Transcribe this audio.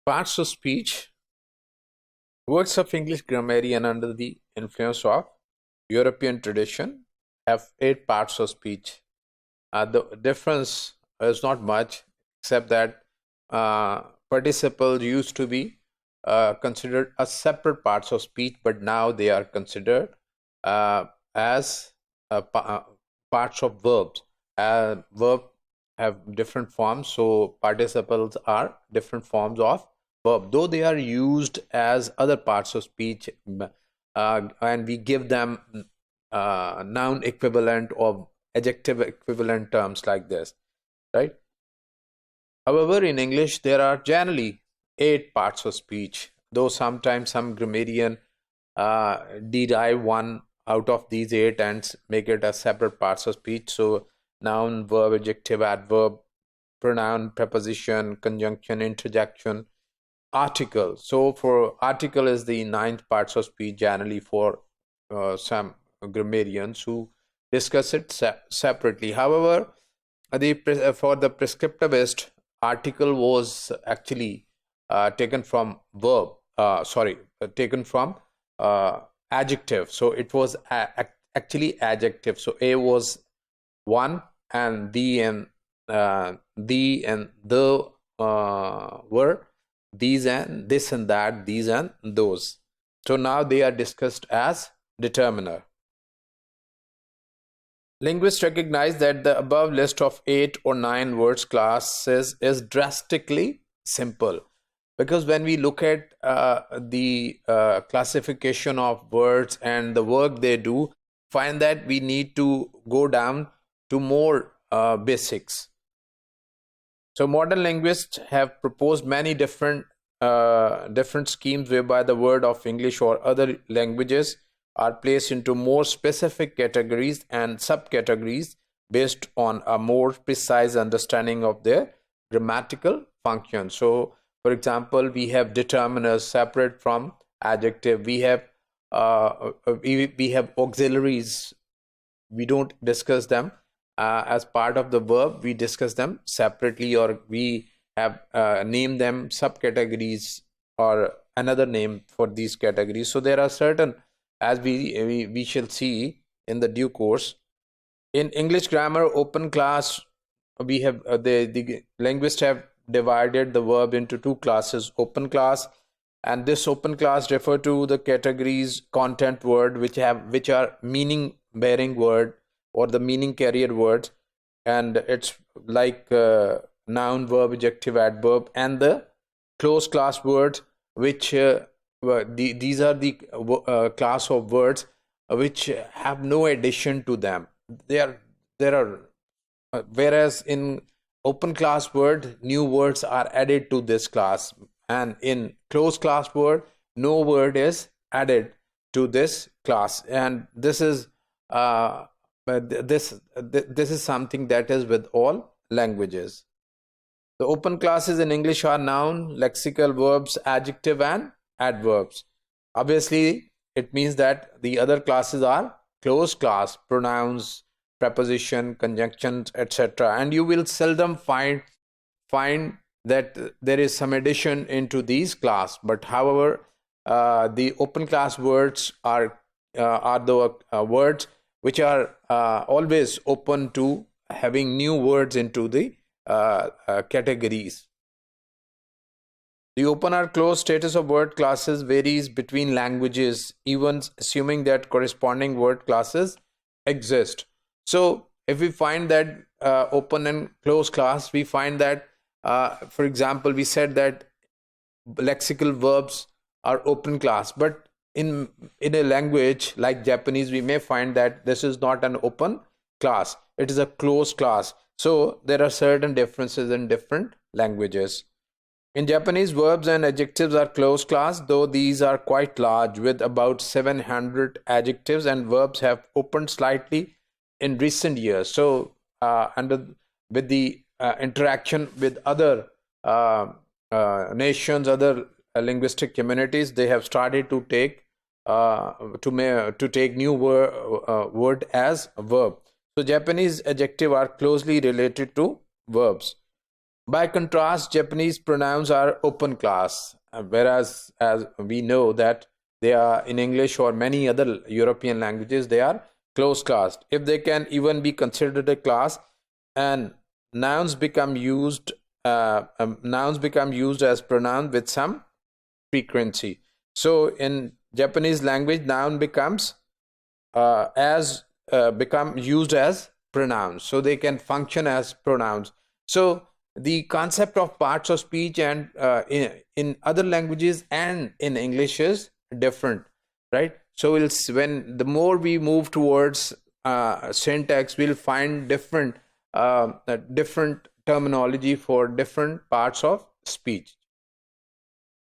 Parts of speech. Words of English grammarian under the influence of European tradition have 8 parts of speech. The difference is not much, except that participles used to be considered as separate parts of speech, but now they are considered as parts of verbs. Verb have different forms, so participles are different forms of verb, though they are used as other parts of speech, and we give them noun equivalent or adjective equivalent terms like this, right? However, in English, there are generally 8 parts of speech, though sometimes some grammarian derive one out of these 8 and make it as separate parts of speech. So, noun, verb, adjective, adverb, pronoun, preposition, conjunction, interjection, article. So, for article is the 9th parts of speech generally for some grammarians who discuss it separately. However, for the prescriptivist, article was actually taken from verb. Taken from adjective. So it was actually adjective. So a was one, and the and the were these and this and that, these and those. So now they are discussed as determiner. Linguists recognize that the above list of 8 or 9 words classes is drastically simple, because when we look at the classification of words and the work they do, find that we need to go down to more basics. So modern linguists have proposed many different schemes whereby the word of English or other languages are placed into more specific categories and subcategories based on a more precise understanding of their grammatical function. So, for example, we have determiners separate from adjective. We have auxiliaries. We don't discuss them as part of the verb. We discuss them separately, or we have named them subcategories or another name for these categories. So there are certain, as we shall see in the due course. In English grammar open class, we have the linguists have divided the verb into 2 classes: open class, and this open class refer to the categories content word which are meaning bearing word or the meaning carrier words, and it's like noun, verb, adjective, adverb, and the closed class words which these are the class of words which have no addition to them. There are whereas in open class word, new words are added to this class, and in closed class word, no word is added to this class. And this is something that is with all languages. The open classes in English are noun, lexical, verbs, adjective, and adverbs. Obviously, it means that the other classes are closed class: pronouns, preposition, conjunctions, etc. And you will seldom find that there is some addition into these class. But however, the open class words are the words which are always open to having new words into the categories. The open or closed status of word classes varies between languages, even assuming that corresponding word classes exist. So if we find that open and closed class, we find that, for example, we said that lexical verbs are open class, but in a language like Japanese, we may find that this is not an open class, it is a closed class. So there are certain differences in different languages. In Japanese, verbs and adjectives are closed class, though these are quite large, with about 700 adjectives, and verbs have opened slightly in recent years. So with the interaction with other nations, other linguistic communities, they have started to take new word as a verb. So Japanese adjective are closely related to verbs. By contrast, Japanese pronouns are open class, whereas as we know that they are in English or many other European languages, they are closed class. If they can even be considered a class, and nouns become used as pronoun with some frequency. So in Japanese language, noun becomes as become used as pronouns, so they can function as pronouns. So the concept of parts of speech and in other languages and in English is different, right? So when the more we move towards syntax, we'll find different terminology for different parts of speech.